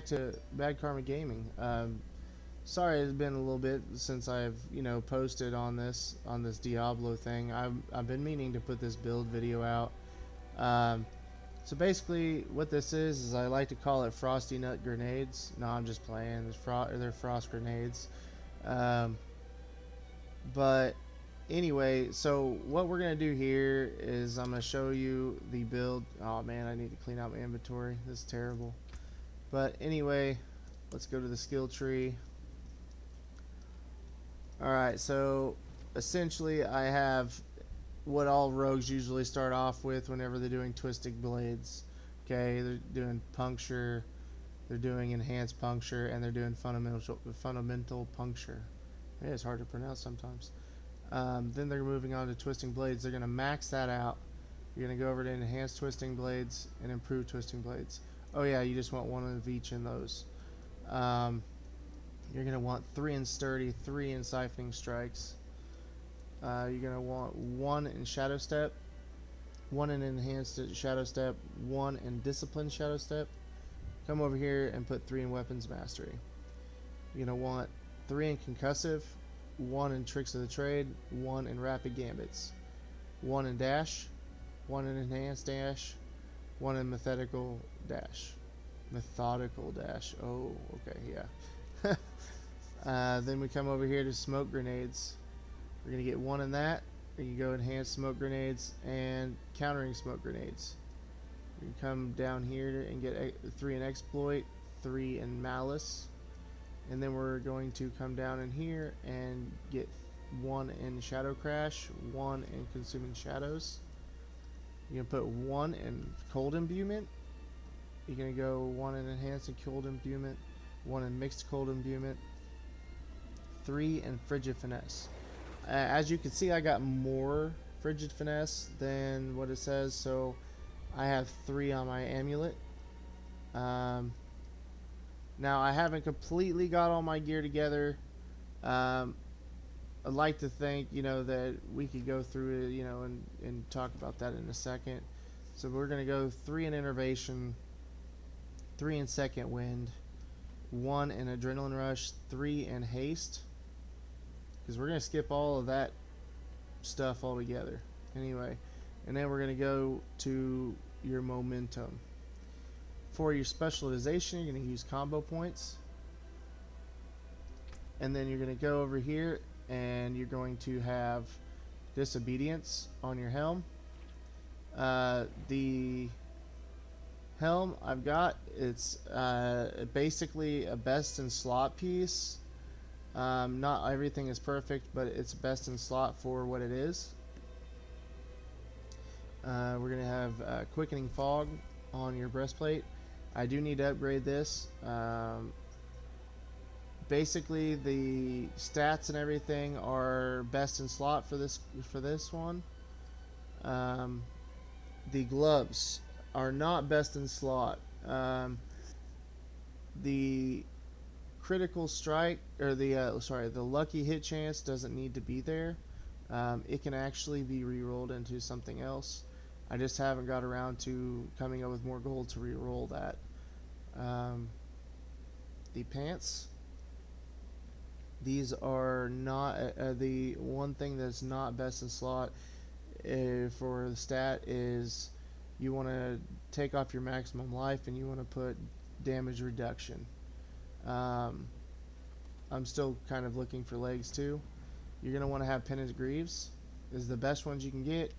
back to Bad Karma Gaming. Sorry, it's been a little bit since I've posted on this Diablo thing. I've been meaning to put this build video out. Um, so basically, what this is I like to call it Frosty Nut Grenades. No, I'm just playing. They're frost grenades. Um, but anyway, so what we're gonna do here is I'm gonna show you the build. Oh man, I need to clean out my inventory. This is terrible. But anyway, let's go to the skill tree. Alright, so essentially I have what all rogues usually start off with whenever they're doing twisting blades. Okay, they're doing puncture, they're doing enhanced puncture, and they're doing fundamental puncture. Yeah, it's hard to pronounce sometimes. Then they're moving on to twisting blades. They're going to max that out. You're going to go over to enhanced twisting blades and improved twisting blades. Oh yeah, you just want one of each in those. Um, you're going to want 3 in sturdy, 3 in siphoning strikes. You're going to want 1 in shadow step, 1 in enhanced shadow step, 1 in disciplined shadow step. Come over here and put 3 in weapons mastery. You're going to want 3 in concussive, 1 in tricks of the trade, 1 in rapid gambits, 1 in dash, 1 in enhanced dash, 1 in methodical dash. Methodical dash. Oh, okay, yeah. Then we come over here to smoke grenades. We're going to get 1 in that. You can go enhanced smoke grenades and countering smoke grenades. You can come down here and get 3 in exploit, 3 in malice. And then we're going to come down in here and get 1 in shadow crash, 1 in consuming shadows. You're going to put 1 in cold imbuement. You're going to go 1 in enhanced and cold imbuement, 1 in mixed cold imbuement, 3 in frigid finesse. As you can see, I got more frigid finesse than what it says, so I have 3 on my amulet. Now I haven't completely got all my gear together. I'd like to think, that we could go through it, and talk about that in a second. So we're going to go 3 in innervation, 3 in second wind, 1 in adrenaline rush, 3 in haste. Because we're going to skip all of that stuff altogether. Anyway, and then we're going to go to your momentum. For your specialization, you're going to use combo points. And then you're going to go over here and you're going to have disobedience on your helm. The helm I've got, it's basically a best in slot piece. Not everything is perfect, but it's best in slot for what it is. We're going to have quickening fog on your breastplate. I do need to upgrade this. Basically, the stats and everything are best in slot for this one. The gloves are not best in slot. The critical strike, or the lucky hit chance doesn't need to be there. It can actually be re-rolled into something else. I just haven't got around to coming up with more gold to re-roll that. The pants, these are not the one thing that's not best in slot for the stat is you want to take off your maximum life and you want to put damage reduction. I'm still kind of looking for legs too. You're going to want to have Pennant Greaves is the best ones you can get.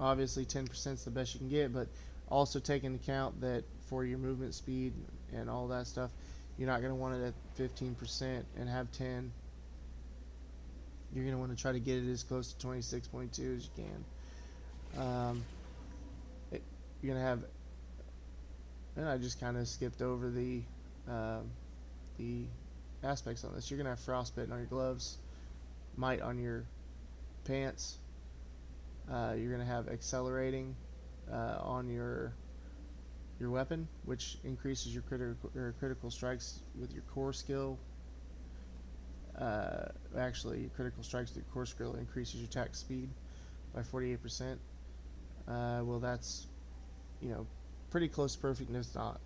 Obviously 10% is the best you can get, but also take into account that for your movement speed and all that stuff, you're not going to want it at 15% and have 10. You're going to want to try to get it as close to 26.2 as you can. You're going to have, and I just kind of skipped over the aspects on this. You're going to have frostbitten on your gloves, might on your pants. You're going to have accelerating on your weapon, which increases your critical strikes with your core skill. Actually, your critical strikes with your core skill increases your attack speed by 48%. Well, that's pretty close to perfect, and it's not.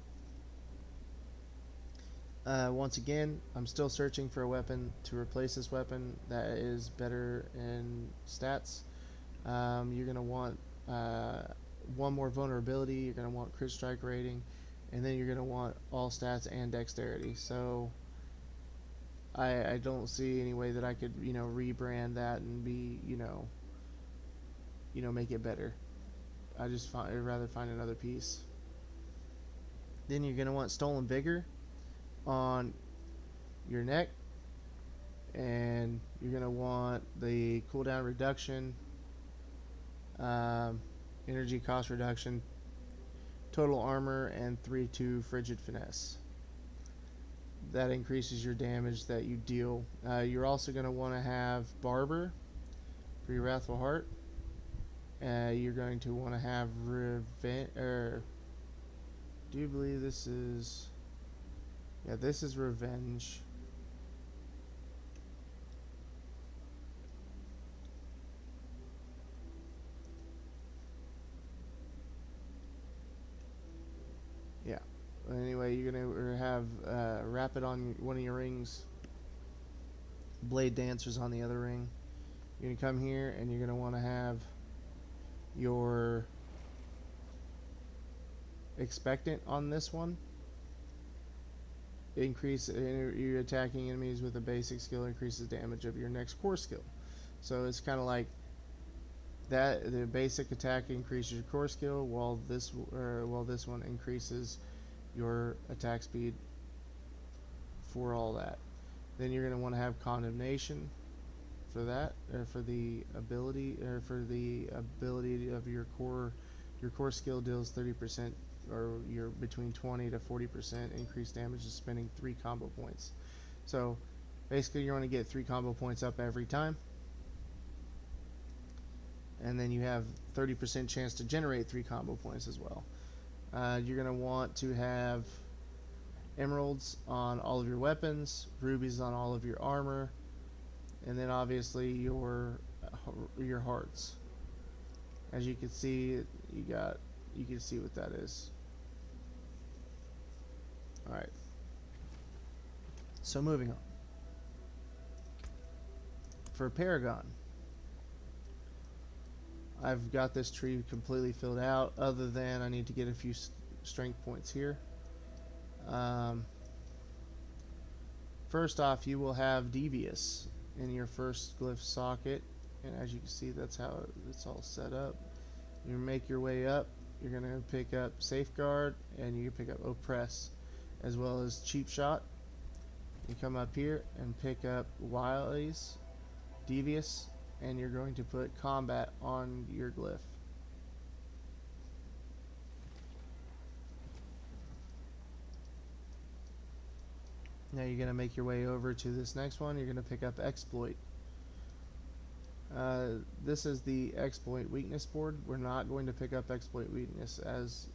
Once again, I'm still searching for a weapon to replace this weapon that is better in stats. You're going to want one more vulnerability, you're going to want crit strike rating, and then you're going to want all stats and dexterity. So I don't see any way that I could, rebrand that and be, make it better. I'd rather find another piece. Then you're going to want Stolen Vigor on your neck, and you're going to want the cooldown reduction, energy cost reduction, total armor, and 3-2 frigid finesse. That increases your damage that you deal. You're also going to want to have Barber for your Wrathful Heart. You're going to want to have Revenge. Do you believe this is? Yeah, this is Revenge. Yeah. Anyway, you're gonna have Rapid on one of your rings, Blade Dancers on the other ring. You're gonna come here and you're gonna want to have your Expectant on this one. Increase you're attacking enemies with a basic skill, increases damage of your next core skill. So it's kind of like that. The basic attack increases your core skill, while this one increases your attack speed for all that. Then you're going to want to have Condemnation for that, or for the ability of your core. Your core skill deals 30%, or your between 20 to 40% increased damage, is spending 3 combo points. So basically, you want to get 3 combo points up every time, and then you have 30% chance to generate 3 combo points as well. You're going to want to have emeralds on all of your weapons, rubies on all of your armor, and then obviously your hearts. As you can see, you can see what that is. All right. So moving on. For Paragon, I've got this tree completely filled out, other than I need to get a few strength points here. First off, you will have Devious in your first glyph socket, and as you can see, that's how it's all set up. You make your way up, you're going to pick up Safeguard, and you can pick up Oppress, as well as Cheap Shot. You come up here and pick up Wilies, Devious, and you're going to put Combat on your glyph. Now you're going to make your way over to this next one. You're going to pick up Exploit. This is the Exploit weakness board. We're not going to pick up Exploit weakness as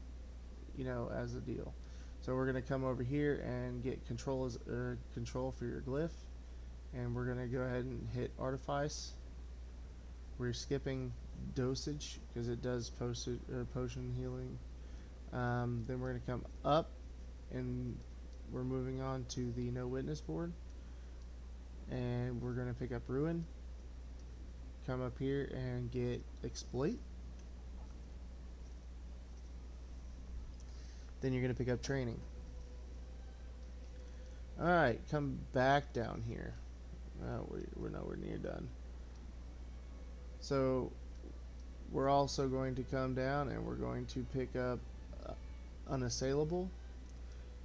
a deal. So we're going to come over here and get control for your glyph, and we're going to go ahead and hit Artifice. We're skipping Dosage because it does potion healing. Then we're going to come up, and we're moving on to the No Witness board, and we're going to pick up Ruin. Come up here and get Exploit. Then you're going to pick up Training. Alright, come back down here. We're nowhere near done. So we're also going to come down and we're going to pick up Unassailable.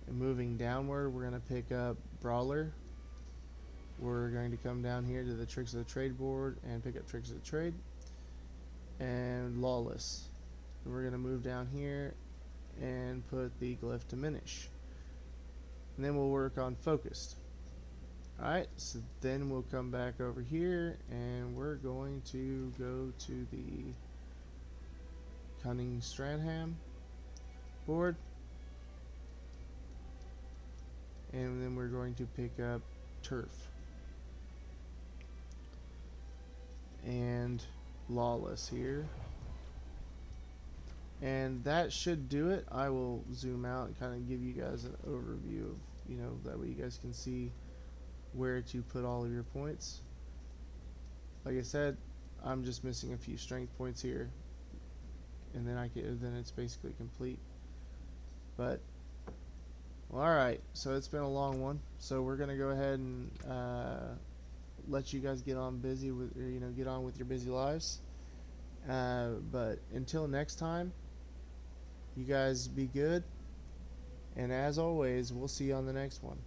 And moving downward, we're going to pick up Brawler. We're going to come down here to the Tricks of the Trade board and pick up Tricks of the Trade. And Lawless. And we're going to move down here and put the glyph Diminish. And then we'll work on Focused. Alright, so then we'll come back over here and we're going to go to the Cunning Stratagem board. And then we're going to pick up Turf. And Lawless here. And that should do it. I will zoom out and kind of give you guys an overview of that way you guys can see where to put all of your points. Like I said, I'm just missing a few strength points here, and then it's basically complete. But well, all right, so it's been a long one, so we're gonna go ahead and let you guys get on with your busy lives. But until next time, you guys be good, and as always, we'll see you on the next one.